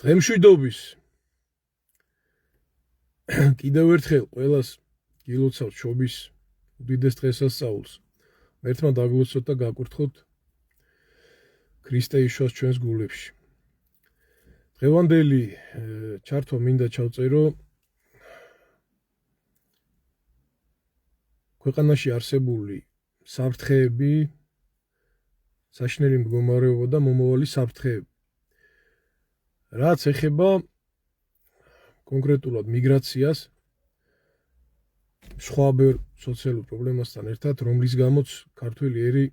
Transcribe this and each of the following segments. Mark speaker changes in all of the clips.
Speaker 1: დღემშვიდობის კიდევ ერთხელ ყველას გილოცავთ შობის უდიდეს დღესასწაულს. ერთმა დაგვიოცოთ და გაკურთხოთ ქრისტე იშვას ჩვენს გულებში. დღევანდელი ჩართვა მინდა ჩავწერო ქვეყანაში არსებული საფრთხეები, საშინელი მდგომარეობა და მომავალი საფრთხეები. რაც ეხება კონკრეტულად მიგრაციას, სხვა ბევრ სოციალურ პრობლემასთან ერთად, რომლის გამოც ქართველი ერი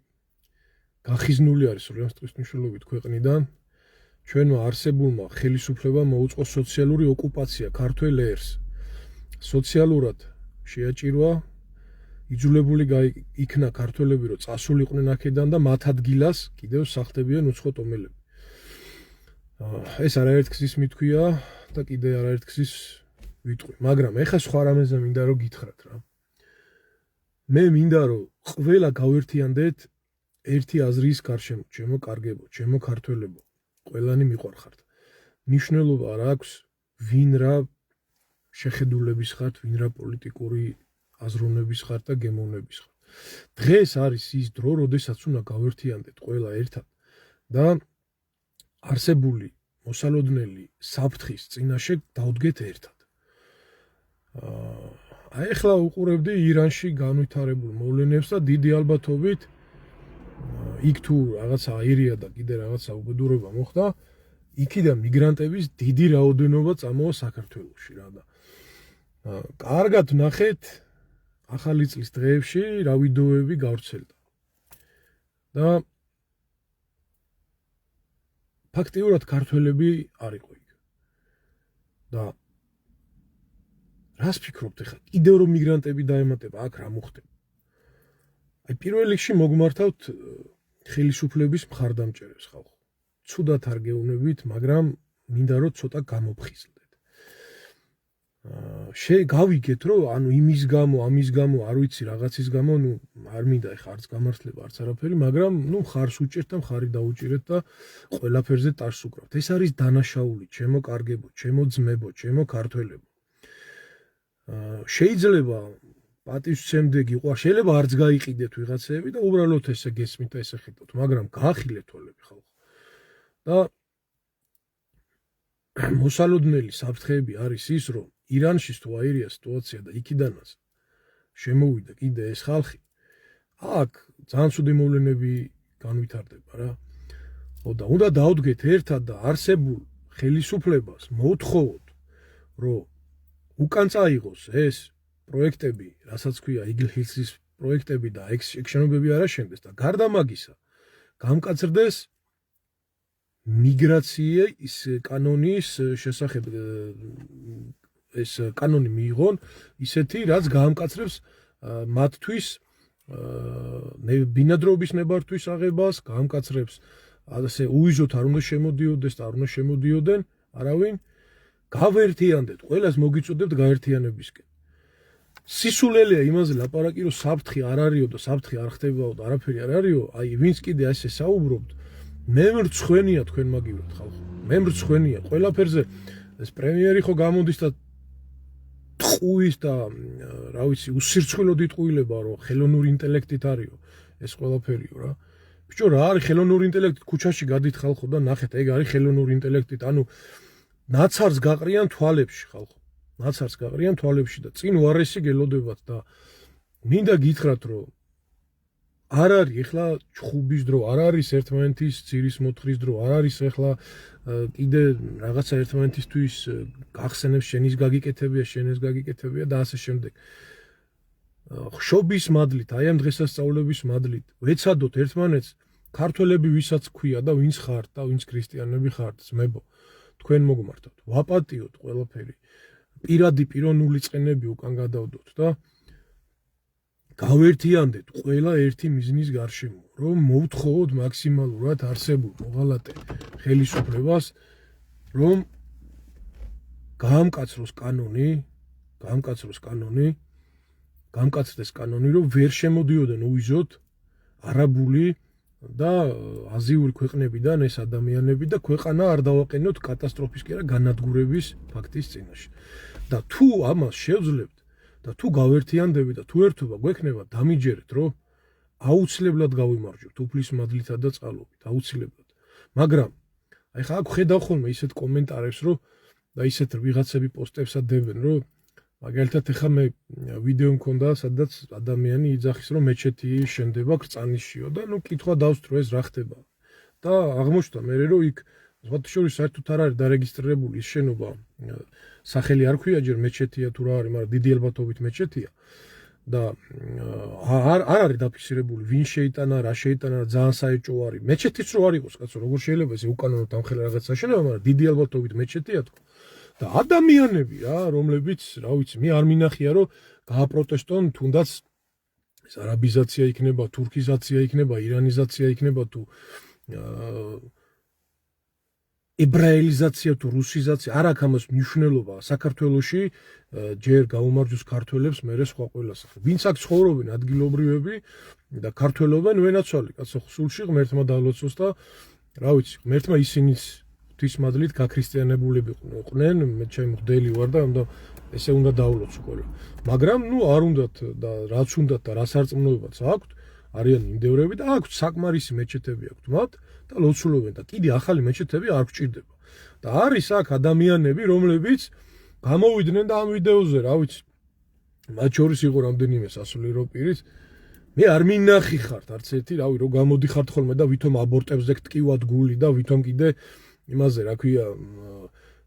Speaker 1: გახიზნული არის ორივე წლის მნიშვნელობით ქვეყნიდან, ჩვენმა არსებულმა ხელისუფლებამ მოუწყო სოციალური ოკუპაცია ქართველ ერს. სოციალურად შეაჭირვა, იძულებული იქნა ქართველები, რომ წასულიყვნენ აქედან და მათ ადგილას კიდევ სახლდებიან უცხო ტომელები. ეს არაერთ გზის მითქვია და კიდე არაერთ გზის ვიტყვი, მაგრამ ეხა სხვა რამეზე მინდა რომ გითხრათ რა. მე მინდა რომ ყველა გავერთიანდეთ ერთი აზრის გარშემო, ჩემო კარგებო, ჩემო ქართველებო, ყველანი მიყვარხართ. მნიშვნელობა არ აქვს ვინ რა შეხედულების ხართ, ვინ რა პოლიტიკური აზროვნების ხართ და გემოვნების ხართ. დღეს არის ის დრო, როდესაც უნდა გავერთიანდეთ ყველა ერთად და არსებული მოსალოდნელი საფრთხის წინაშე დავდგეთ ერთად. ახლა უყურებდი ირანში განვითარებულ მოვლენებს და დიდი ალბათობით იქ თუ რაღაცა აირია და კიდე რაღაცა უბედურება მოხდა, იქიდან მიგრანტების დიდი რაოდენობა წამოვა საქართველოში რა და კარგად ნახეთ ახალი წლის დღეებში რა ვიდეოები გავრცელდა. და ფაქტიურად ქართველები არ იყო იქ. და რას ფიქრობთ ახლა? კიდევ რომ მიგრანტები დაემატება, აქ რა მოხდება? აი პირველ რიგში მოგმართავთ ხელისუფლების მხარდამჭერებს ხალხო. ცუდად არ გეუბნებით, მაგრამ მინდა რომ ცოტა გამოფხიზლდეთ. გავიგეთ რომ ანუ იმის გამო, ამის გამო, არ ვიცი რაღაცის გამო, არ მინდა ახლა არც გამართლება, არც არაფერი, მაგრამ ხარს უჭერთ და მხარი დაუჭირეთ და ყველაფერზე ტარს უკრავთ. ეს არის დანაშაული, ჩემო კარგებო, ჩემო ძმებო, ჩემო ქართველებო. შეიძლება პატივსცემდე გიყვა, შეიძლება არც გაიყიდეთ ვიღაცები და უბრალოდ ესე გესმით და ესე ხედავთ, მაგრამ გაახილეთ თვალები ხალხო. და მოსალოდნელი საფრთხეები არის ის, რომ ირანში თუ აირია სიტუაცია და იქიდანაც შემოვიდა კიდე ეს ხალხი, აქ ძალიან ცუდი მოვლენები განვითარდება რა. და უნდა დავდგეთ ერთად და არსებულ ხელისუფლებას მოვთხოვოთ, რომ უკან წაიღოს ეს პროექტები, რასაც ქვია იგლჰილსის პროექტები და ეგ შენობები არ აშენდეს და გარდა მაგისა გამკაცრდეს მიგრაციის კანონის შესახებ ეს კანონი მიიღონ ისეთი, რაც გაამკაცრებს მათთვის ბინადრობის ნებართვის აღებას, გაამკაცრებს ასე უვიჟოთ არ უნდა შემოდიოდეს და არ უნდა შემოდიოდნენ არავინ. გავერთიანდეთ, ყველას მოგიწოდებთ გაერთიანებისკენ. სისულელეა იმაზე ლაპარაკი, რომ საფრთხე არ არისო და საფრთხე არ ხდებაო და არაფერი არ არისო, აი ვინც კიდე ასე საუბრობთ, მე მრცხვენია თქვენ მაგივრად ხალხო. მე მრცხვენია ყველაფერზე. ეს პრემიერი ხო გამოდის და ტყუის და რა ვიცი, უსირცხვილოდ იტყუილება, რომ ხელოვნური ინტელექტით არისო ეს ყველაფერიო რა. ბიჭო, რა არის ხელოვნური ინტელექტით? ქუჩაში გადით ხალხო და ნახეთ, ეგ არის ხელოვნური ინტელექტით. ანუ ნაცარს გაყრიან თვალებში ხალხო. ნაცარს გაყრიან თვალებში და წინ უარესი გელოდებათ და მინდა გითხრათ, რომ არ არის ახლა ჩხუბის დრო, არ არის ერთმანეთის ძირის მოთხრის დრო, არ არის ახლა კიდე რაღაცა ერთმანეთისთვის გახსენებს შენის გაგიკეთებია, შენეს გაგიკეთებია და ასე შემდეგ. შობის მადლით, აი ამ დღესასწაულების მადლით, ვეცადოთ ერთმანეთს ქართველები ვისაც ქვია და ვინც ხართ და ვინც ქრისტიანები ხართ, ძმებო, თქვენ მოგმართავთ, ვაპატიოთ ყველაფერი. პირადი პიროვნული წყენები უკან გადავდოთ და გავერთიანდეთ ყველა ერთი მიზნის გარშემო, რომ მოვთხოვოთ მაქსიმალურად არსებულ მოღალატე ხელისუფლებას, რომ გაამკაცროს კანონი, რომ ვერ შემოდიოდნენ უვიჟოთ არაბული და აზიური ქვეყნებიდან ეს ადამიანები და ქვეყანა არ დავაყენოთ კატასტროფის კი არა განადგურების ფაქტის წინაშე. და თუ ამას შევძლებთ და თუ გავერთიანდებით და თუ ერთობა გვექნება, დამიჯერეთ, რომ აუცილებლად გავიმარჯვებთ უფლის მადლითა და წყალობით, აუცილებლად. მაგრამ აი ხა აქ ხედავ ხოლმე ისეთ კომენტარებს, რომ და ისეთ ვიღაცები პოსტებსა დებენ, რომ მაგალითად ეხა მე ვიდეო მქონდა, სადაც ადამიანი იძახის, რომ მეჩეთი შენდება კრწანისშიო და ნუ კითხვა დავსვით, რომ ეს რა ხდება. და აღმოჩნდა მე რომ იქ სხვათა შორის საერთოდ არ არის დარეგისტრირებული ის შენობა, სახელი არ ქვია ჯერ მეჩეთია თუ რა არის, მაგრამ დიდი ალბათობით მეჩეთია. და არ არის დაფიქსირებული ვინ შეიტანა, რა შეიტანა, ძალიან საეჭვო არის. მეჩეთიც რო არ იყოს, კაცო, როგორ შეიძლება ესე უკანონოდ ამხელა რაღაცა შენება, მაგრამ დიდი ალბათობით მეჩეთია თქო. და ადამიანები რა, რომლებიც, რა ვიცი, მე არ მინახია, რომ გააპროტესტონ თუნდაც ეს არაბიზაცია იქნება, თურქიზაცია იქნება, ირანიზაცია იქნება თუ ებრაელიზაცია თუ რუსიზაცია, არ აქვს ამას მნიშვნელობა საქართველოში ჯერ გაუმარჯოს ქართველებს, მერე სხვა ყველას. ვინც აქ ცხოვრობენ ადგილობრივები და ქართველობენ ვენაცვალე, კაცო, სულში ღმერთმა დალოცოს და რა ვიცი, ღმერთმა ისინიც ღვთისმადლით გაქრისტიანებულები ყვნენ, მე ჩემი მღვდელი ვარ და უნდა ესე უნდა დავლოცო ყველა. მაგრამ ნუ არ უნდათ და რაც უნდათ და რას არწმუნოებაც აქვთ, არიან მიმდევრები და აქვთ საკმარისი მეჩეთები აქვთ მათ და ლოცულობენ და კიდე ახალი მეჩეთები არ გვჭირდება. და არის აქ ადამიანები, რომლებიც გამოვიდნენ და ამ ვიდეოზე, რა ვიცი, მათ შორის იყო რამდენიმე სასულიერო პირის, მე არ მინახი ხართ არც ერთი, რავი, რომ გამოდიხართ ხოლმე და ვითომ აბორტებზე გტკივათ გული და ვითომ კიდე იმაზე, რა ქვია,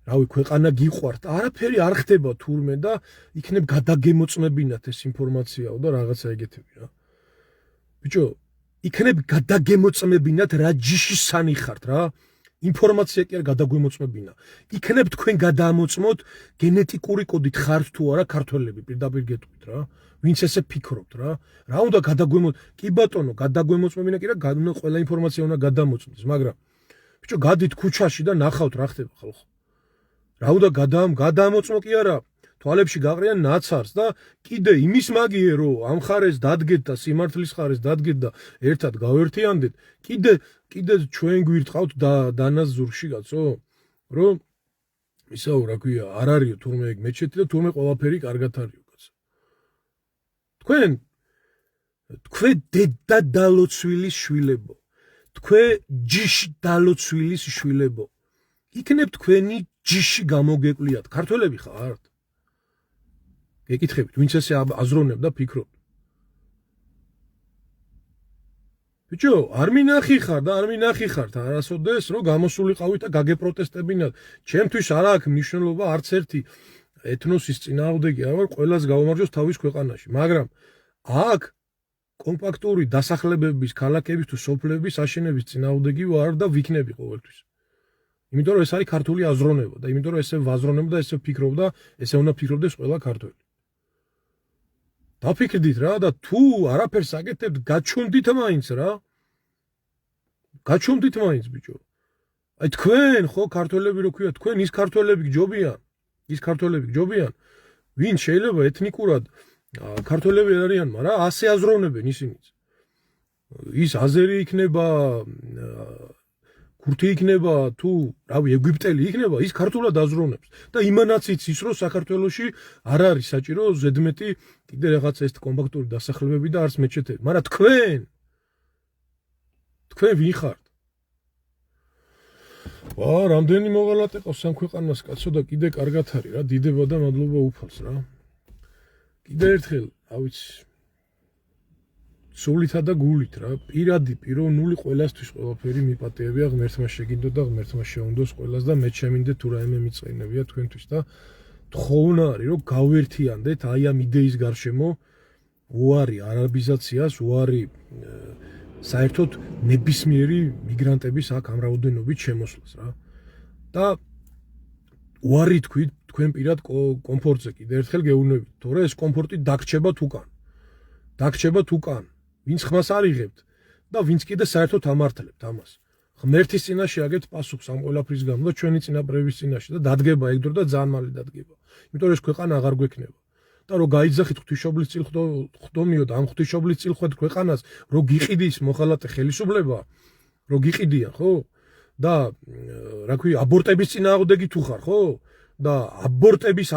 Speaker 1: რავი, ქვეყანა გიყვართ. არაფერი არ ხდება თურმე და იქნებ გადაგემოწმებინათ ეს ინფორმაციაო და რაღაცა ეგეთები რა. ბიჭო, იქნებ გადაგემოწმებინათ რა ჯიში სანი ხართ რა. ინფორმაცია კი არ გადაგვემოწმებინა. იქნებ თქვენ გადაამოწმოთ გენეტიკური კოდით ხართ თუ არა ქართველები, პირდაპირ გეტყვით რა. ვინც ესე ფიქრობთ რა. რა უნდა კი ბატონო, გადაგვემოწმებინა კი რა, ყველა ინფორმაცია უნდა გადამოწმდეს, მაგრამ ბიჭო, გადით ქუჩაში და ნახავთ რა ხდება ხალხო. რა უნდა გადაამოწმო კი არა, თვალებში გაყრიან ნაცარს და კიდე იმის მაგიე რომ ამ ხარეს დადგეთ და სიმართლის ხარეს დადგეთ და ერთად გავერთიანდეთ, კიდე ჩვენ გვირტყავთ დანას ზურგში კაცო, რომ ისაო რა ქვია, არ არისო თურმე ეგ მეჩეთი და თურმე ყველაფერი კარგად არისო კაცო. თქვენ დედა დალოცვილის შვილებო, თქვენ ჯიში დალოცვილის შვილებო, იქნებ თქვენი ჯიში გამოგეკვლიათ, ქართველები ხართ? გეკითხებით, ვინც ესე აზროვნებ და ფიქრობ. ბიჭო, არ მინახი ხართ არასოდეს, რომ გამოსულიყავით და გაგეპროტესტებინათ. ჩემთვის არ აქვს მნიშვნელობა არც ერთი ეთნოსის წინააღმდეგი არ ვარ, ყველას გაუმარჯოს თავის ქვეყანაში. მაგრამ აქ კომპაქტური დასახლებების, ქალაქების თუ სოფლების აშენების წინააღმდეგი ვარ და ვიქნები ყოველთვის. იმიტომ რომ ეს არის ქართული აზროვნება და იმიტომ რომ ესე ვაზროვნებ და ესე ვფიქრობ და ესე უნდა ფიქრობდეს ყველა ქართველი. დაფიქრდით რა და თუ არაფერს აკეთებთ, გაჩვენდით მაინც რა. გაჩვენდით მაინც ბიჭო. აი თქვენ ხო ქართველები რო ქვია, თქვენ ის ქართველები გჯობიან, ვინ შეიძლება ეთნიკურად ქართველები არ არიან, მაგრამ ასე აზროვნებენ ისინიც. ის აზერი იქნება, ქურთი იქნება თუ რავი ეგვიპტელი იქნება, ის ქართულად აზროვნებს და იმანაც იცის რომ საქართველოში არ არის საჭირო ზედმეტი კიდე რაღაც ეს კომპაქტური დასახლებები და არც მეჩეთები, მაგრამ თქვენ ვინ ხართ? რამდენი მოღალატე ყავს სამ ქვეყანას კაცო და კიდე კარგად არის რა, დიდება და მადლობა უფალს რა. კიდე ერთხელ, რა ვიცი, სულითა და გულით რა, პიროვნული ყველასთვის ყველაფერი მიპატიებია, ღმერთმა შეგინდო და ღმერთმა შეუნდოს ყველას და მე შემინდე თუ რაიმე მიწეინებია თქვენთვის და თხოვნა არის რომ გავერთიანდეთ აი ამ იდეის გარშემო, უარი არაბიზაციას, უარი საერთოდ ნებისმიერი მიგრანტების აქ ამ რაოდენობით შემოსვლას რა. და უარი თქვით თქვენ პირად კომფორტზე კიდე ერთხელ გეუბნებით, თორე ეს კომფორტი დაგრჩება თუკან. ვინც ხმას არ იღებთ და ვინც კიდე საერთოდ ამართლებთ ამას. ღმერთის წინაშე აგებთ პასუხს ამ ყველაფრის გამო და ჩვენი წინაპრების წინაშე და დადგება ეგ დრო და ძალიან მალე დადგება. იმიტომ რომ ეს ქვეყანა აღარ გვექნება. და რო გაიძახით ღვთისმშობლის წინ ხდომიო და ამ ღვთისმშობლის წინ ხვდეთ ქვეყანას, რო გიყიდის მოხალატე ხელისუფლება, რო გიყიდიან, ხო? და რა ქვია, აბორტების წინააღმდეგი თუ ხარ, ხო? და აბორტების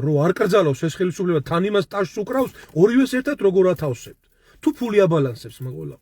Speaker 1: რო არ კრძალავს ეს ხელისუფლება, თან იმას ტაშს უკრავს, ორივეს ერთად როგორ ათავსებთ? თუ ფული აბალანსებს მაგოლა.